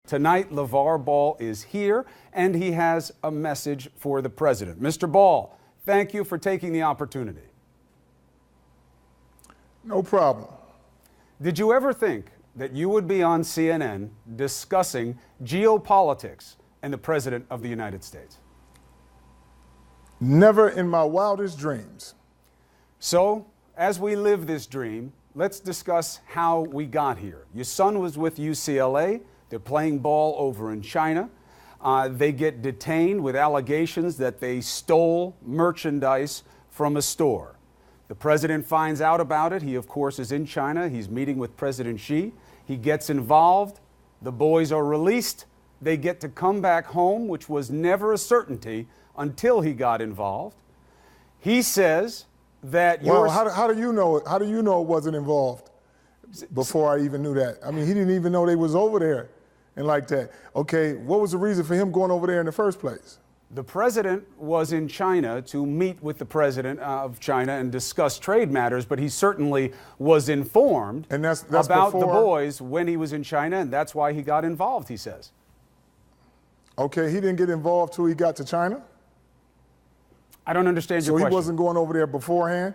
Tonight, LaVar Ball is here, and he has a message for the president. Mr. Ball, thank you for taking the opportunity. No problem. Did you ever think that you would be on CNN discussing geopolitics and the President of the United States? Never in my wildest dreams. So, as we live this dream, let's discuss how we got here. Your son was with UCLA. They're playing ball over in China. They get detained with allegations that they stole merchandise from a store. The president finds out about it. He, of course, is in China. He's meeting with President Xi. He gets involved. The boys are released. They get to come back home, which was never a certainty until he got involved. He says that Well, how do you know it? How do you know it wasn't involved before I even knew that? I mean, he didn't even know they was over there and like that. Okay, what was the reason for him going over there in the first place? The president was in China to meet with the president of China and discuss trade matters, but he certainly was informed And that's about before, the boys when he was in China, and that's why he got involved, he says. Okay, he didn't get involved till he got to China? I don't understand your question. So he wasn't going over there beforehand?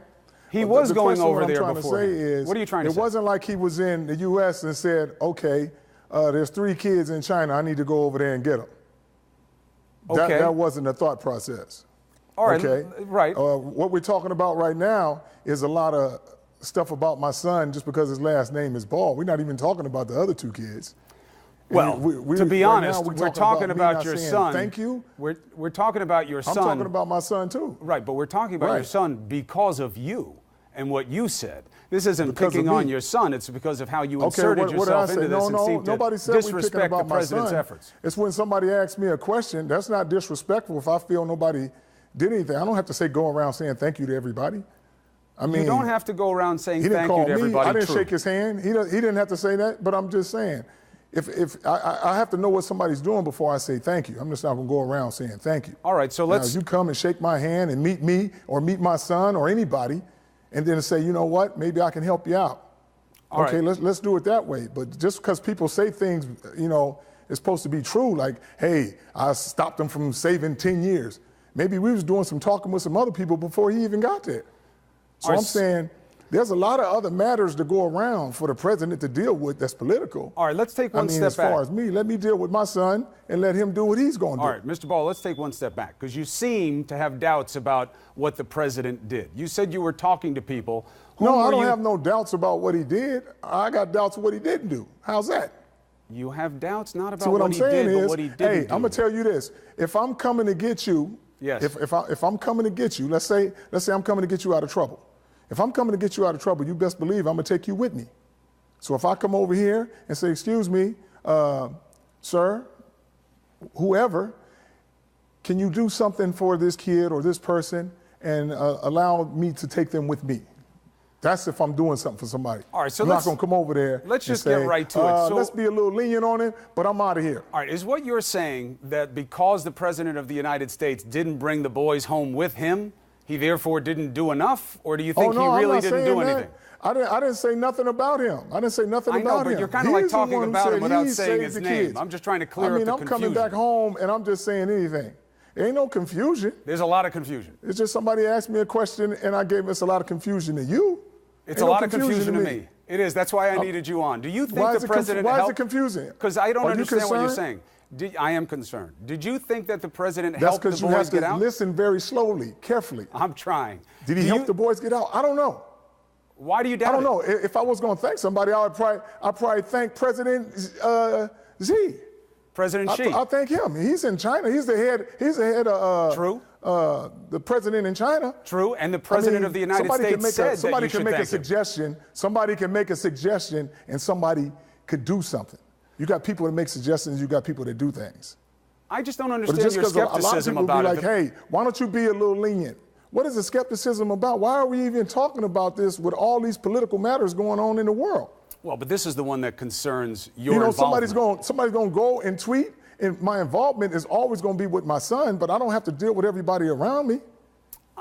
He was going over there beforehand. before. What are you trying to say? It wasn't like he was in the U.S. and said, okay, there's 3 kids in China, I need to go over there and get them. Okay. That wasn't the thought process. All right, okay? right. What we're talking about right now is a lot of stuff about my son just because his last name is Ball. We're not even talking about the other 2 kids. Well, to be honest, we're talking about your son. Thank you. We're talking about your son. I'm talking about my son too. Right, but we're talking about your son because of you and what you said. This isn't picking on your son. It's because of how you inserted yourself into this and seemed to disrespect the president's efforts. It's when somebody asks me a question. That's not disrespectful if I feel nobody did anything. I don't have to say go around saying thank you to everybody. I mean, you don't have to go around saying thank you to everybody. I didn't shake his hand. He didn't have to say that, but I'm just saying. If I have to know what somebody's doing before I say thank you. I'm just not going to go around saying thank you. All right, so let's. Now, you come and shake my hand and meet me or meet my son or anybody, and then say, you know what, maybe I can help you out. All okay, right. let's do it that way. But just because people say things, you know, it's supposed to be true. Like, hey, I stopped them from saving 10 years. Maybe we was doing some talking with some other people before he even got there. So I'm saying. There's a lot of other matters to go around for the president to deal with that's political. All right, let's take one step back. As far as me, let me deal with my son and let him do what he's going to do. All right, Mr. Ball, let's take one step back because you seem to have doubts about what the president did. You said you were talking to people. No, I don't have no doubts about what he did. I got doubts of what he didn't do. How's that? You have doubts not about what he did, but what he didn't do. Hey, I'm going to tell you this. If I'm coming to get you, yes. if I'm coming to get you, let's say I'm coming to get you out of trouble. If I'm coming to get you out of trouble, you best believe I'm going to take you with me. So if I come over here and say, excuse me, sir, whoever, can you do something for this kid or this person and allow me to take them with me? That's if I'm doing something for somebody. All right, so I'm not going to come over there. Let's just say, get right to it. So, let's be a little lenient on it, but I'm out of here. All right, is what you're saying that because the president of the United States didn't bring the boys home with him, he therefore didn't do enough, or do you think he really didn't do anything? I didn't say nothing about him. I didn't say nothing about him. I know, but you're kind of like talking about him without saying his name. I'm just trying to clear up the confusion. I'm coming back home and I'm just saying anything. There ain't no confusion. There's a lot of confusion. It's just somebody asked me a question and I gave us a lot of confusion to you. It's a lot of confusion to me. It is. That's why I needed you on. Do you think the president helped? Why is it confusing? Because I don't understand what you're saying. I am concerned. Did you think that the president helped the boys get out? That's because you have to listen very slowly, carefully. I'm trying. Did he help the boys get out? I don't know. Why do you doubt it? I don't know. If I was going to thank somebody, I'd probably thank President Xi. President Xi. I thank him. He's in China. He's the head of True. The president in China. True. And the president of the United States said somebody that you can make a him. suggestion. Somebody can make a suggestion, and somebody could do something. You got people that make suggestions. You got people that do things. I just don't understand your skepticism about it. A lot of people about be like, hey, why don't you be a little lenient? What is the skepticism about? Why are we even talking about this with all these political matters going on in the world? Well, but this is the one that concerns your involvement. Somebody's going to go and tweet, and my involvement is always going to be with my son, but I don't have to deal with everybody around me.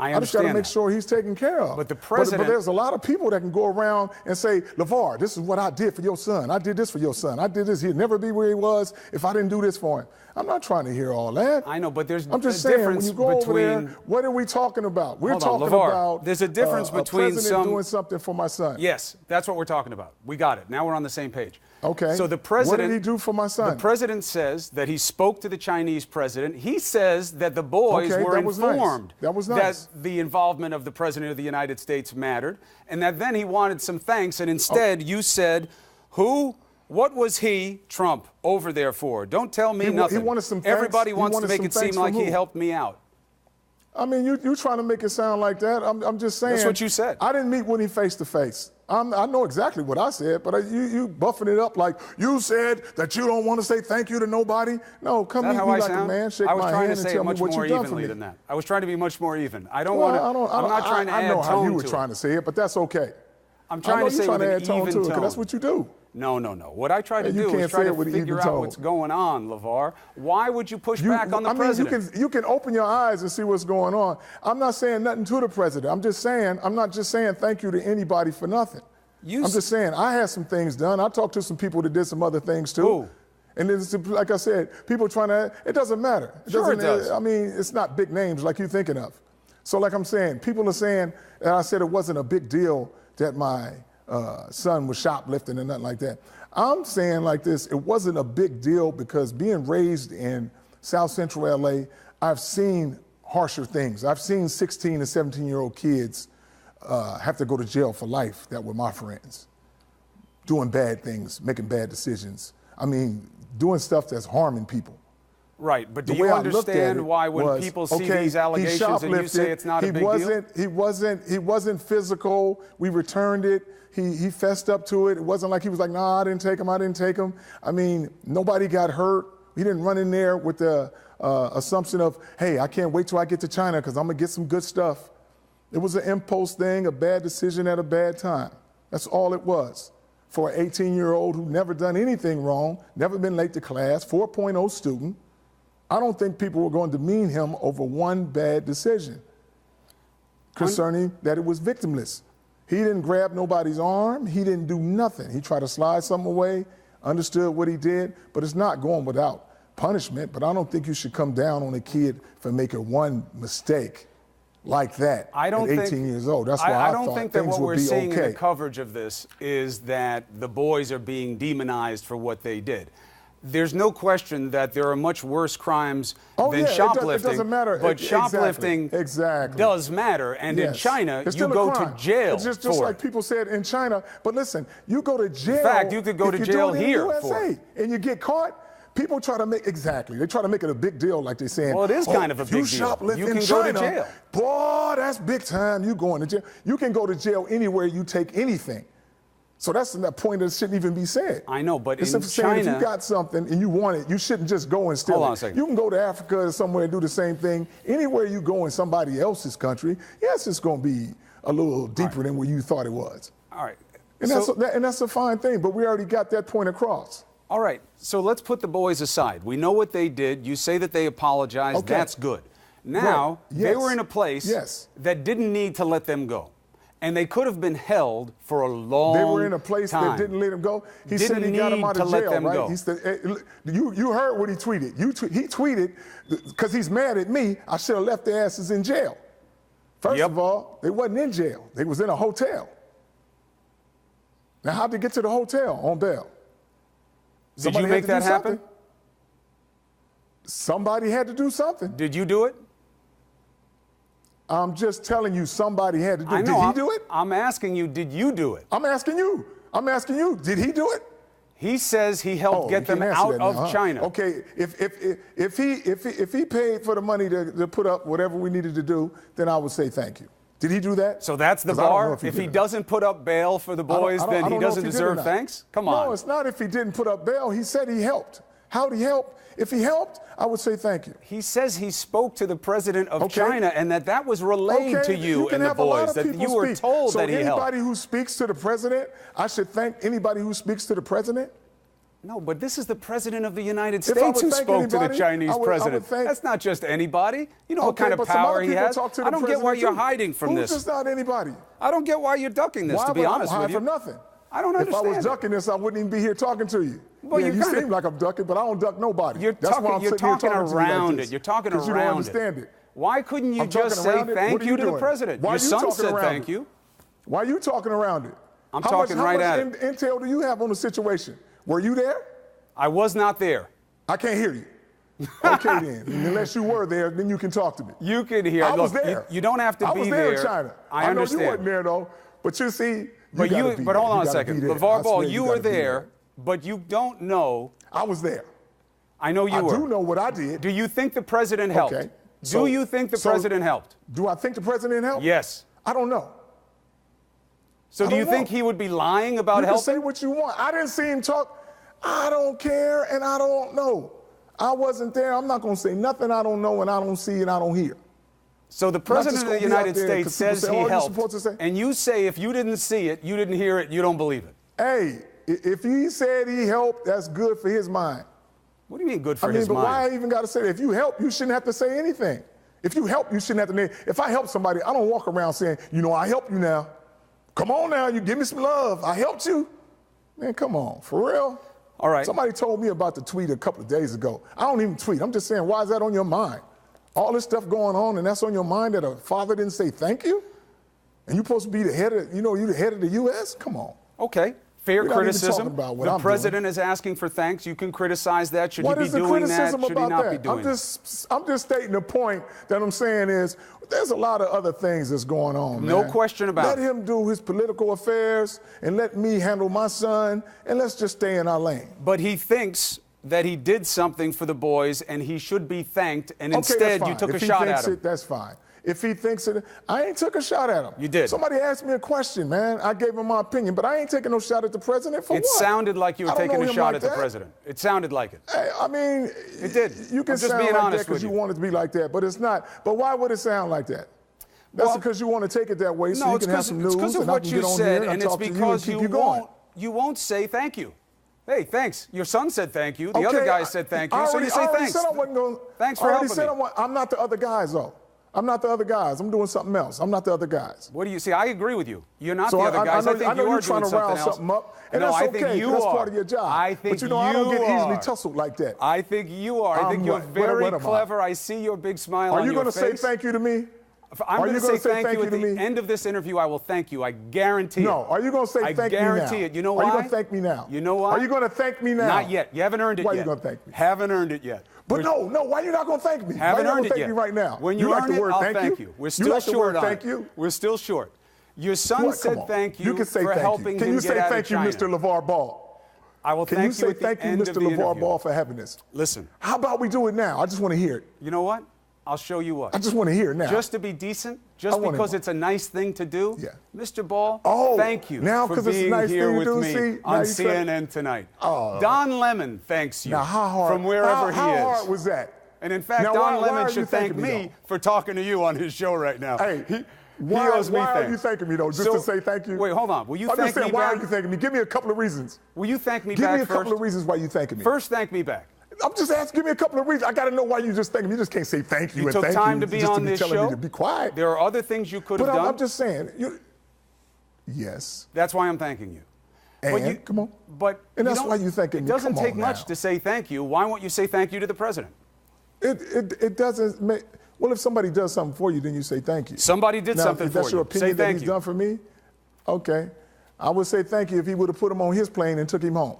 I just got to understand make that. sure he's taken care of. But the president- But there's a lot of people that can go around and say, LaVar, this is what I did for your son. I did this for your son. I did this. He'd never be where he was if I didn't do this for him. I'm not trying to hear all that. I know, but there's I'm just a saying, difference when you go between... over there, what are we talking about? We're Hold on, talking LaVar, about there's a difference between a president some... doing something for my son. Yes, that's what we're talking about. We got it. Now we're on the same page. Okay. So the president... What did he do for my son? The president says that he spoke to the Chinese president. He says that the boys Okay, were that was nice. informed That was nice. that the involvement of the president of the United States mattered, and that then he wanted some thanks, and instead you said, what was he, Trump, over there for? Don't tell me nothing. He wanted some thanks. Everybody wants to make it seem like he helped me out. I mean, you trying to make it sound like that. I'm just saying. That's what you said. I didn't meet Winnie face to face. I know exactly what I said, but you buffing it up like you said that you don't want to say thank you to nobody. No, come meet me like a man, shake my hand, and tell me what you've done for me. Than that. I was trying to be much more even. I don't Well, want to. I'm not trying to add tone to it. I know how you were trying to say it, but that's okay. I'm trying to say with an even tone. Because that's what you do. No. What I try to do is try to figure out what's going on, LaVar. Why would you push back on the president? You can open your eyes and see what's going on. I'm not saying nothing to the president. I'm not just saying thank you to anybody for nothing. I'm just saying I had some things done. I talked to some people that did some other things too. Who? And it's, like I said, people trying to, it doesn't matter. Sure it does. I mean, it's not big names like you're thinking of. So like I'm saying, people are saying, and I said it wasn't a big deal that my son was shoplifting and nothing like that. I'm saying like this, it wasn't a big deal because being raised in South Central LA, I've seen harsher things. I've seen 16 and 17-year-old kids have to go to jail for life that were my friends, doing bad things, making bad decisions. I mean, doing stuff that's harming people. Right, but do you understand why when people see these allegations and you say it's not a big deal? He wasn't physical. We returned it. He fessed up to it. It wasn't like he was like, nah, I didn't take him. I mean, nobody got hurt. He didn't run in there with the assumption of, hey, I can't wait till I get to China because I'm going to get some good stuff. It was an impulse thing, a bad decision at a bad time. That's all it was. For an 18-year-old who never done anything wrong, never been late to class, 4.0 student, I don't think people were going to demean him over one bad decision concerning that it was victimless. He didn't grab nobody's arm. He didn't do nothing. He tried to slide something away, understood what he did, but it's not going without punishment. But I don't think you should come down on a kid for making one mistake like that at 18 years old. That's why I don't think that what we're seeing okay. in the coverage of this is that the boys are being demonized for what they did. There's no question that there are much worse crimes than shoplifting. It doesn't matter. But shoplifting does matter. And in China, you go to jail it's just like people said in China. But listen, you go to jail. In fact, you could go to jail here for it. And you get caught. People try to make they try to make it a big deal, like they're saying. Well, it is kind of a big deal. You shoplift you can in go China, to jail. Boy, that's big time. You going to jail. You can go to jail anywhere you take anything. So that's that point that shouldn't even be said. I know, but it's in China, if you got something and you want it, you shouldn't just go and steal it. Hold on a second. You can go to Africa or somewhere and do the same thing. Anywhere you go in somebody else's country, yes, it's going to be a little deeper than where you thought it was. All right. And that's a fine thing, but we already got that point across. All right, so let's put the boys aside. We know what they did. You say that they apologized. Okay. That's good. Now, they were in a place that didn't need to let them go. And they could have been held for a long time. They were in a place that didn't let them go. He said he got them out of jail, right? He said, you heard what he tweeted. He tweeted, because he's mad at me, I should have left their asses in jail. First of all, they wasn't in jail. They was in a hotel. Now, how'd they get to the hotel on bail? Did you make that happen? Somebody had to do something. Did you do it? I'm just telling you, somebody had to do it. Did he do it? I'm asking you, did you do it? I'm asking you. Did he do it? He says he helped get them out of China. Okay, if he paid for the money to put up whatever we needed to do, then I would say thank you. Did he do that? So that's the bar? If he doesn't put up bail for the boys, then he doesn't deserve thanks? Come on. No, it's not if he didn't put up bail. He said he helped. How'd he help? If he helped, I would say thank you. He says he spoke to the president of China and that was relayed to you and the boys, that you were told that he helped. So anybody who speaks to the president, I should thank anybody who speaks to the president? No, but this is the president of the United If I would States who thank spoke to the anybody, Chinese I would president. thank- That's not just anybody. You know what Okay, kind of but some power other he people has. talk to the I don't get why president you're too. hiding from Who's this. just not anybody? I don't get why you're ducking this, Why to be would I honest hide with you. from nothing? I don't If I understand was it. ducking this, I wouldn't even be here talking to you. Well, yeah, you you kinda- seem like I'm ducking, but I don't duck nobody. You're That's why talking, I'm you're sitting here talking talking to you like around this, it. You're talking 'cause around you don't understand it. Why couldn't you I'm just talking say around it. thank What are you you to the doing? president? Why Your are you son talking said around thank it? you. Why are you talking around it? I'm how talking much, right how at much it. intel do you have on the situation? Were you there? I was not there. I can't hear you. Okay then. Unless you were there, then you can talk to me. You can hear. I Look, was there. You don't have to I be was there in China. I understand. know you weren't there though. But you see, But gotta be but there. hold on You a gotta second. be there. LaVar I Ball, swear you gotta were be there, but you don't know. I was there. I know you I were. do know what I did. Do you think the president helped? Okay. Do you think the president helped? Do I think the president helped? Yes. I don't know. So I do you don't think know. he would be lying about You can helping? say what you want. I didn't see him talk. I don't care and I don't know. I wasn't there. I'm not going to say nothing I don't know and I don't see and I don't hear. So the president of the gonna be out United there States 'cause people says say, he "Oh, you're helped, supposed to say-" and you say if you didn't see it, you didn't hear it, you don't believe it. Hey, if he said he helped, that's good for his mind. What do you mean good for I mean, his but mind? why I even got to say that? If you help, you shouldn't have to say anything. If you help, you shouldn't have to name. If I help somebody, I don't walk around saying, you know, I helped you now. Come on now, you give me some love. I helped you. Man, come on, for real? All right. Somebody told me about the tweet a couple of days ago. I don't even tweet. I'm just saying, why is that on your mind? All this stuff going on, and that's on your mind that a father didn't say thank you? And you're supposed to be the head of, you know, you're the head of the U.S.? Come on. Okay. Fair We're not even criticism. talking about what The I'm president is asking for thanks. You can criticize that. Should What he be is the doing that? criticism Should he about not that? be doing that? I'm just stating the point that I'm saying is there's a lot of other things that's going on, No man. question about Let it. him do his political affairs and let me handle my son, and let's just stay in our lane. But he thinks that he did something for the boys and he should be thanked, and Okay, that's instead you fine. took If a he shot thinks at him. it, that's fine. If he thinks it, I ain't took a shot at him. You did. Somebody asked me a question, man. I gave him my opinion, but I ain't taking no shot at the president for It what? sounded like you were I don't taking know a him shot like at the that. president. It sounded like it. Hey, I mean, It did. You can I'm just sound being like honest that because with you you. want it to be like that, but it's not. But why would it sound like that? That's Well, because you want to take it that way, so No, you it's can have some news, because of and I what can you get on said, here and and it's talk to you and because keep you going. you won't say thank you. Hey, thanks. Your son said thank you. The Okay, other guy said thank you. I So already- you say I already thanks. Said I wasn't going, Thanks for I already helping said me. I'm not the other guys, though. I'm not the other guys. I'm doing something else. I'm not the other guys. What do you see? I agree with you. You're not So the other guys. I I think know you you're are trying doing to rile something else. something up, and No, that's I okay. think you That's are. part of your job. I think but you know, I don't get you easily are. tussled like that. I think you are. I think you're what very am I? clever. I see your big smile Are on you your going to say face. thank you to me? I'm Are going you to gonna say thank you at to the me? end of this interview. I will thank you. I guarantee No. it. Are you going to say I thank me now? guarantee it. You know why? Are you going to thank me now? You know why? Are you going to thank me now? Not yet. You haven't earned it Why yet. you gonna thank me? Haven't earned it yet. But no. Why you not going to thank me? Haven't why you earned not it gonna yet. thank me right now? When you like earn the it, word I'll thank you? We're You still like the short word on thank it. you? We're still short. Your son What? said Come on. thank you, You can say for thank helping you. Can him you get say out thank of you, China. Mr. LaVar Ball? I will Can thank you say at the thank you, end Mr. of the LaVar interview. Ball, for having this? Listen. How about we do it now? I just want to hear it. You know what? I'll show you what. I just want to hear it now. Just to be decent, just want it because more. it's a nice thing to do, Yeah. Mr. Ball, Oh, thank you now for 'cause it's a being nice here thing to with do, me see? Now on you try- CNN tonight. Oh. Don Lemon thanks you Now, how hard? from wherever how he is. hard was that? And in fact, Now, Don why are Lemon you should thank thanking me, me for talking to you on his show right now. Hey, he why owes me are thanks. you thanking me, though? Just So- to say thank you? Wait, hold on. Will you I'm thank just saying, me why back? are you thanking me? Give me a couple of reasons. Will you thank me Give back me a first? couple of reasons why you thanking me. First, thank me back. I'm just asking, give me a couple of reasons. I got to know why you just thanking me. You just can't say thank you You and took thank time you to be just on to be this telling show. me to be quiet. There are other things you could have But done. I'm just saying, yes. That's why I'm thanking you. And, come on. But And that's don't- why you thanking It me. doesn't Come take on much now. to say thank you. Why won't you say thank you to the president? It doesn't make, well, if somebody does something for you, then you say thank you. Somebody did Now, something if that's for your you. opinion Say that thank he's you. done for me, okay. I would say thank you if he would have put him on his plane and took him home.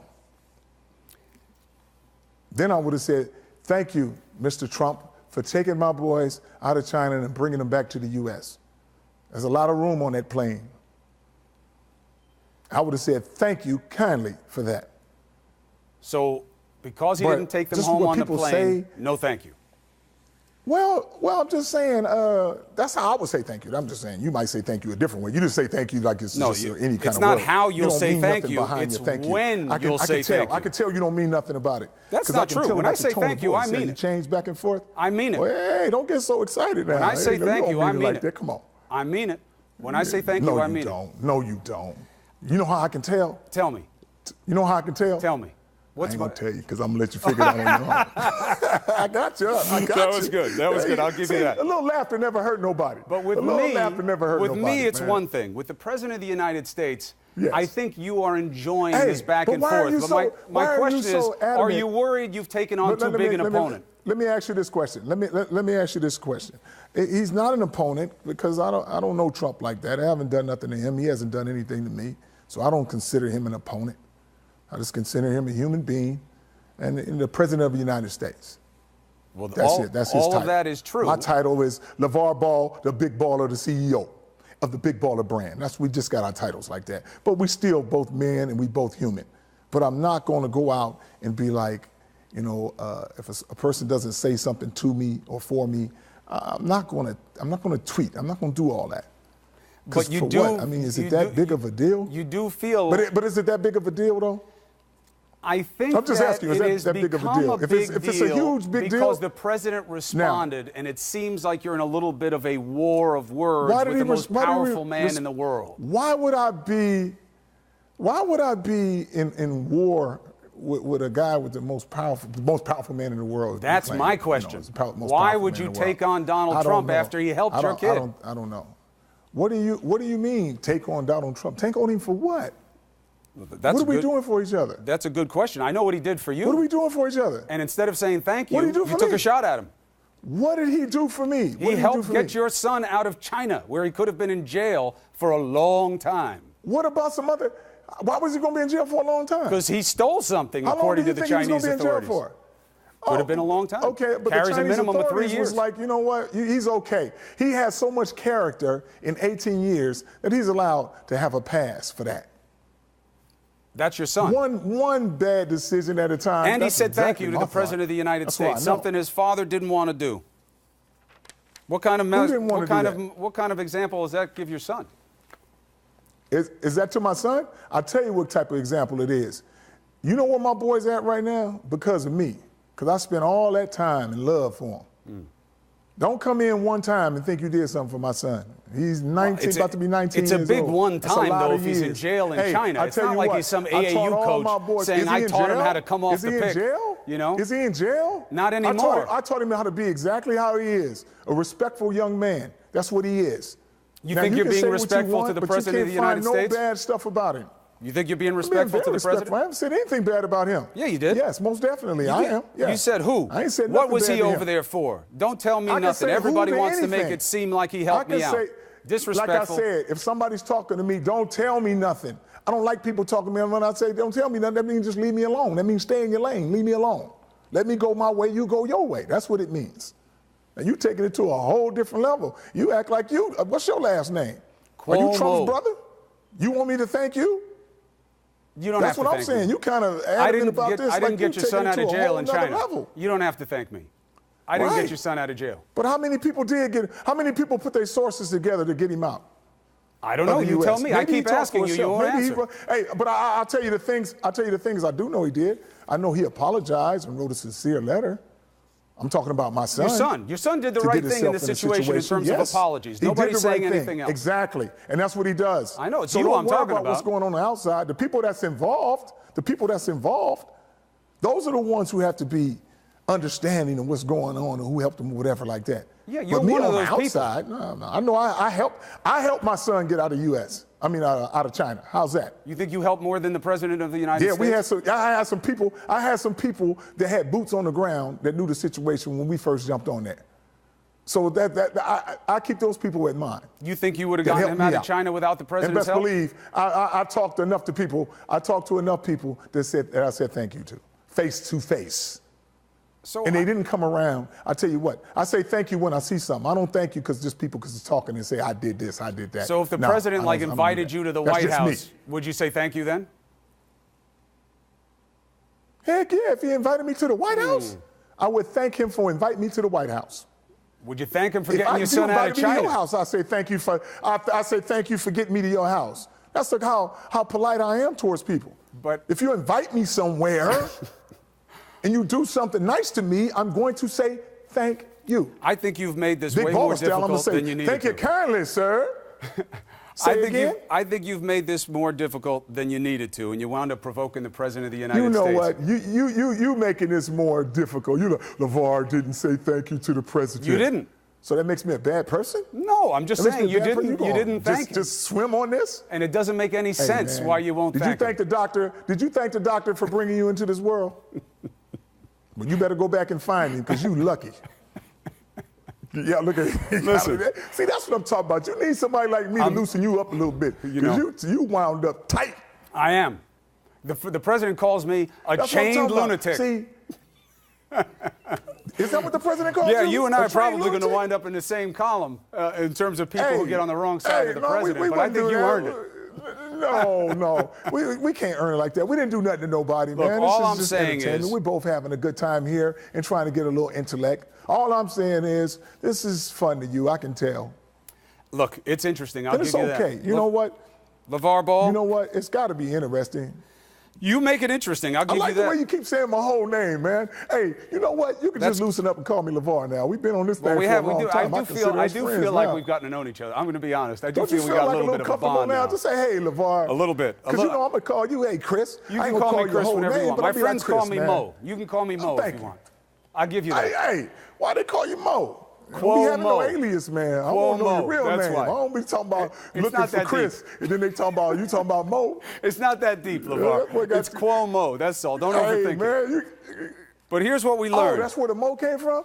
Then I would have said, thank you, Mr. Trump, for taking my boys out of China and bringing them back to the U.S. There's a lot of room on that plane. I would have said, thank you kindly for that. So because he But didn't take them just home what on the people plane, say- no thank you. Well, I'm just saying, that's how I would say thank you. I'm just saying, you might say thank you a different way. You just say thank you like it's No, just you- any kind it's of not word. how you'll don't say mean thank nothing you, behind it's your thank you. when I can, you'll I say can tell. thank you. I can tell you don't mean nothing about it. That's 'Cause not I can true. tell When by I the say tone of thank you, I voice. mean You it. change back and forth. I mean it. Well, hey, don't get so excited now. When I say Hey, thank don't you, mean I it mean like it. that. Come on. I mean it. When I say thank no, you, I mean don't. it. No, you don't. You know how I can tell? Tell me. You know how I can tell? Tell me. I ain't going to tell you because I'm going to let you figure it out on your own. I got you. I got you. That was good. That was good. I'll give you that. A little laughter never hurt nobody. But with me, it's one thing. With the President of the United States, yes. I think you are enjoying this back and forth. But my question is, are you worried you've taken on too big an opponent? Let me ask you this question. Let me ask you this question. He's not an opponent because I don't know Trump like that. I haven't done nothing to him. He hasn't done anything to me. So I don't consider him an opponent. I just consider him a human being and the President of the United States. Well, that's it. That's his title. All of that is true. My title is LaVar Ball, the big baller, the CEO of the Big Baller brand. We just got our titles like that. But we still both men and we both human. But I'm not going to go out and be like, if a person doesn't say something to me or for me, I'm not going to tweet. I'm not going to do all that. But you do. What? I mean, is it that big of a deal? You do feel. But is it that big of a deal, though? I think I'm just asking you, is that big of a deal? If it's a huge big deal. Because the president responded, and it seems like you're in a little bit of a war of words with the most powerful man in the world. Why would I be in war with a guy with the most powerful man in the world? That's my question. Why would you take on Donald Trump after he helped your kid? I don't know. What do you mean take on Donald Trump? Take on him for what? What are we doing for each other? That's a good question. I know what he did for you. What are we doing for each other? And instead of saying thank you, you took a shot at him. What did he do for me? He helped get your son out of China, where he could have been in jail for a long time. What about some other? Why was he going to be in jail for a long time? Because he stole something, according to the Chinese authorities. Could have been a long time. Okay, but carries the Chinese a minimum of 3 years. Was like, you know what? He's okay. He has so much character in 18 years that he's allowed to have a pass for that. That's your son. One bad decision at a time. And he said thank you to the President of the United States, something his father didn't want to do. What kind of example does that give your son? Is that to my son? I'll tell you what type of example it is. You know where my boy's at right now? Because of me. Because I spent all that time and love for him. Don't come in one time and think you did something for my son. He's 19, about to be 19 years old. It's a big one time, though, if he's in jail in China. It's not like he's some AAU coach saying, I taught him how to come off the pick. Is he in jail? You know? Is he in jail? Not anymore. I taught him how to be exactly how he is, a respectful young man. That's what he is. You think you're being respectful to the President of the United States? You can't find no bad stuff about him. You think you're being respectful to the president? I haven't said anything bad about him. Yeah, you did. Yes, most definitely. I am. Yes. You said who? I ain't said nothing. What was bad he to over him. there for? Don't tell me nothing. Everybody wants to make it seem like he helped me out. Disrespectful. Like I said, if somebody's talking to me, don't tell me nothing. I don't like people talking to me. When I say don't tell me nothing, that means just leave me alone. That means stay in your lane. Leave me alone. Let me go my way. You go your way. That's what it means. And you taking it to a whole different level. You act like you. What's your last name? Are you Trump's brother? You want me to thank you? You don't have to thank me. That's what I'm saying. You kind of adamant about this. I didn't get your son out of jail in China. Level. You don't have to thank me. I didn't get your son out of jail. But how many people put their sources together to get him out? I don't know. You tell me. I keep asking you. You won't answer. Hey, but I'll tell you the things. I do know he did. I know he apologized and wrote a sincere letter. I'm talking about my son. Your son did the right thing in the situation in terms of apologies. Nobody's saying anything else. Exactly. And that's what he does. I know. It's you I'm talking about. What's going on the outside. The people that's involved, those are the ones who have to be understanding of what's going on and who helped them or whatever like that. Yeah, you're one of those people. Outside, no. I know I helped my son get out of out of China. How's that? You think you helped more than the President of the United States? Yeah, I had some people that had boots on the ground that knew the situation when we first jumped on there. So I keep those people in mind. You think you would have gotten him out of China without the president's help? And best believe, I talked to enough people that I said thank you to, face to face. And they didn't come around. I tell you what, I say thank you when I see something. I don't thank you because it's talking and say I did this, I did that. So if the president invited you to the White House, would you say thank you then? Heck yeah, if he invited me to the White House, I would thank him for inviting me to the White House. Would you thank him for getting your son out of China? If he invited me to your house, I say thank you for getting me to your house. That's like how polite I am towards people. But if you invite me somewhere and you do something nice to me, I'm going to say thank you. I think you've made this way more difficult than you need to. Thank you kindly, sir. Say again? I think you've made this more difficult than you needed to, and you wound up provoking the President of the United You know States. what? You making this more difficult. You know, LaVar didn't say thank you to the president. You didn't. So that makes me a bad person? No, I'm just saying you didn't thank him. Just swim on this? And it doesn't make any sense why you won't thank him. Did you thank the doctor for bringing you into this world? Well, you better go back and find him because you lucky. Yeah, look at Listen. See, that's what I'm talking about. You need somebody like me to loosen you up a little bit. Because you wound up tight. I am. The president calls me a chained lunatic. See, is that what the president calls you? Yeah, you and I are probably going to wind up in the same column in terms of people who get on the wrong side of the president. But I think you earned it. No. We can't earn it like that. We didn't do nothing to nobody, Look, man. all I'm saying is we're both having a good time here and trying to get a little intellect. All I'm saying is this is fun to you. I can tell. Look, it's interesting. I'll give you that. It's okay. You know what? LaVar Ball. You know what? It's got to be interesting. You make it interesting. I'll give you that. I like the way you keep saying my whole name, man. Hey, you know what? You can just loosen up and call me LaVar now. We've been on this thing for a long time. I do feel like we've gotten to know each other. I'm going to be honest. I do feel we got a little bit of a bond now. Just say, hey, LaVar. A little bit. Because you know I'm going to call you, hey, Chris. You can call me Chris whenever you want. My friends call me Mo. You can call me Mo if you want. I'll give you that. Hey, why they call you Mo? Quo don't be having Mo. no alias, man. I want to know your real name. Right. I don't be talking about looking for Chris, and then they talking about you talking about Mo. It's not that deep, LaVar. It's Quo Mo. That's all. Don't overthink man, it. But here's what we learned. Oh, that's where the Mo came from?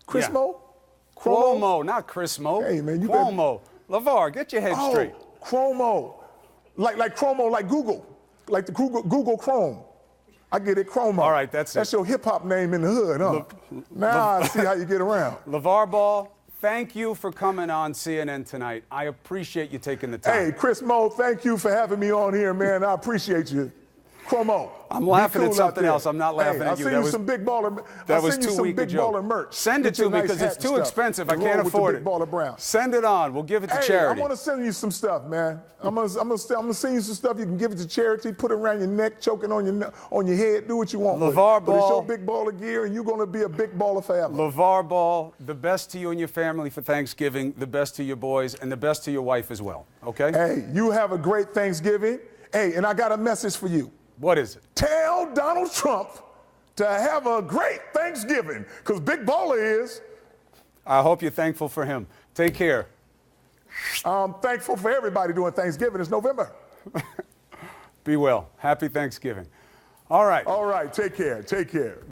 Chris Mo? Quo Mo, not Chris Mo. Hey, man, Quo Mo. LaVar, get your head straight. Chromo. Like Chromo, like Google. Like the Google Chrome. I get it, Chromo. All right, that's your hip-hop name in the hood, huh? Now I see how you get around. LaVar Ball, thank you for coming on CNN tonight. I appreciate you taking the time. Hey, Chris Mo, thank you for having me on here, man. I appreciate you. Chromo. I'm laughing at something else. I'm not laughing at you. I'll send you some big baller. That was too weak a joke. Baller merch. Send it to me because it's too expensive. I can't afford it. Baller Brown. Send it on. We'll give it to charity. I want to send you some stuff, man. I'm gonna send you some stuff. You can give it to charity. Put it around your neck, choking on your head. Do what you want. LaVar Ball. But it's your big baller gear, and you're gonna be a big baller forever. LaVar Ball, the best to you and your family for Thanksgiving. The best to your boys, and the best to your wife as well. Okay. Hey, you have a great Thanksgiving. Hey, and I got a message for you. What is it? Tell Donald Trump to have a great Thanksgiving, because Big Baller is. I hope you're thankful for him. Take care. I'm thankful for everybody doing Thanksgiving. It's November. Be well. Happy Thanksgiving. All right. All right. Take care. Take care.